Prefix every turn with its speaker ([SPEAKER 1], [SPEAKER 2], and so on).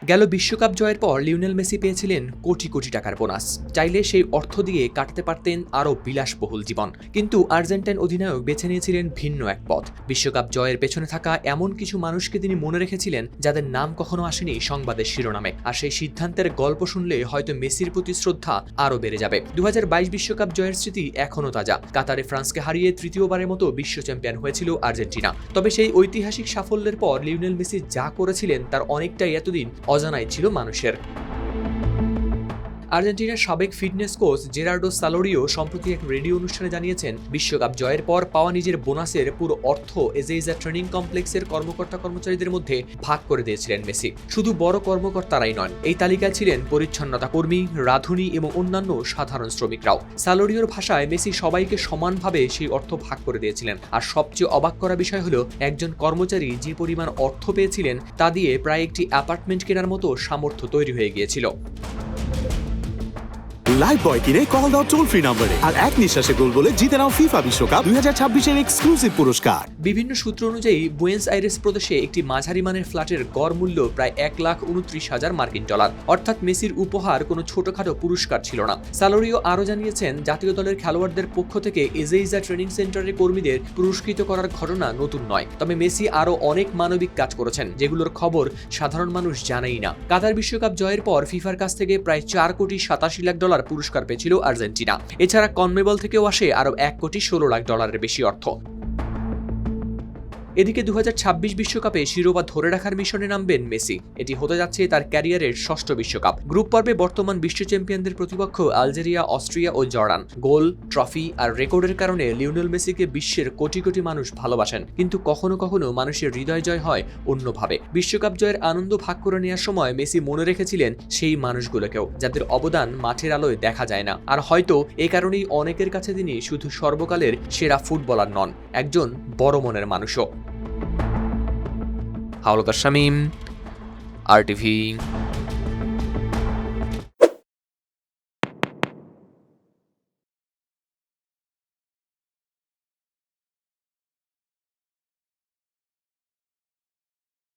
[SPEAKER 1] গেল বিশ্বকাপ জয়ের পর লিওনেল মেসি পেয়েছিলেন কোটি কোটি টাকার বোনাস। চাইলে সেই অর্থ দিয়ে কাটতে পারতেন আরও বিলাসবহুল জীবন, কিন্তু আর্জেন্টাইন অধিনায়ক বেছে নিয়েছিলেন ভিন্ন এক পথ। বিশ্বকাপ জয়ের পেছনে থাকা এমন কিছু মানুষকে তিনি মনে রেখেছিলেন যাদের নাম কখনো আসেনি সংবাদের শিরোনামে। আর সেই সিদ্ধান্তের গল্প শুনলে হয়তো মেসির প্রতি শ্রদ্ধা আরও বেড়ে যাবে। 2022 বিশ্বকাপ জয়ের স্মৃতি এখনও তাজা। কাতারে ফ্রান্সকে হারিয়ে তৃতীয়বারের মতো বিশ্ব চ্যাম্পিয়ন হয়েছিল আর্জেন্টিনা। তবে সেই ঐতিহাসিক সাফল্যের পর লিওনেল মেসি যা করেছিলেন তার অনেকটাই এতদিন অজানাই ছিল মানুষের। আর্জেন্টিনার সাবেক ফিটনেস কোচ জেরার্ডো সালোরিও সম্প্রতি এক রেডিও অনুষ্ঠানে জানিয়েছেন, বিশ্বকাপ জয়ের পর পাওয়া নিজের বোনাসের পুরো অর্থ এজেইজা ট্রেনিং কমপ্লেক্সের কর্মকর্তা-কর্মচারীদের মধ্যে ভাগ করে দিয়েছিলেন মেসি। শুধু বড় কর্মকর্তারাই নন, এই তালিকায় ছিলেন পরিচ্ছন্নতা কর্মী, রাঁধুনি এবং অন্যান্য সাধারণ শ্রমিকরাও। সালোরিওর ভাষায় মেসি সবাইকে সমানভাবে সেই অর্থ ভাগ করে দিয়েছিলেন। আর সবচেয়ে অবাক করা বিষয় হলো, একজন কর্মচারী যে পরিমাণ অর্থ পেয়েছিলেন তা দিয়ে প্রায় একটি অ্যাপার্টমেন্ট কেনার মতো সামর্থ্য তৈরি হয়ে গিয়েছিল।
[SPEAKER 2] লাইফবয় কিনে কল দাও টোল ফ্রি নম্বরে, আর এক নিঃশ্বাসে গোল বলে জিতে নাও ফিফা বিশ্বকাপ 2026-এর এক্সক্লুসিভ পুরস্কার।
[SPEAKER 1] বিভিন্ন সূত্র অনুযায়ী বুয়েন্স আইরেস প্রদেশে একটি মাঝারি মানের ফ্ল্যাটের গড় মূল্য প্রায় $1,29,000, অর্থাৎ মেসির উপহার কোনো ছোটখাটো পুরস্কার ছিল না। সালোরিও আরও জানিয়েছেন, জাতীয় দলের খেলোয়াড়দের পক্ষ থেকে এজেইজা ট্রেনিং সেন্টারের কর্মীদের পুরস্কৃত করার ঘটনা নতুন নয়। তবে মেসি আরও অনেক মানবিক কাজ করেছেন, যেগুলোর খবর সাধারণ মানুষ জানেই না। কাতার বিশ্বকাপ জয়ের পর ফিফার কাছ থেকে প্রায় $4,87,00,000 পুরস্কার পেয়েছিল আর্জেন্টিনা। এছাড়া কনমেবল থেকেও আসে আরও $1,16,00,000 বেশি অর্থ। এদিকে 2026 বিশ্বকাপে শিরোপা ধরে রাখার মিশনে নামবেন মেসি। এটি হতে যাচ্ছে তার ক্যারিয়ারের ষষ্ঠ বিশ্বকাপ। গ্রুপ পর্বে বর্তমান বিশ্ব চ্যাম্পিয়নদের প্রতিপক্ষ আলজেরিয়া, অস্ট্রিয়া ও জর্ডান। গোল, ট্রফি আর রেকর্ডের কারণে লিওনেল মেসিকে বিশ্বের কোটি কোটি মানুষ ভালোবাসেন, কিন্তু কখনো কখনো মানুষের হৃদয় জয় হয় অন্যভাবে। বিশ্বকাপ জয়ের আনন্দ ভাগ করে নেওয়ার সময় মেসি মনে রেখেছিলেন সেই মানুষগুলোকেও, যাদের অবদান মাঠের আলোয় দেখা যায় না। আর হয়তো এ কারণেই অনেকের কাছে তিনি শুধু সর্বকালের সেরা ফুটবলার নন, একজন বড় মনের মানুষও। হাওলাদার শামীম, RTV।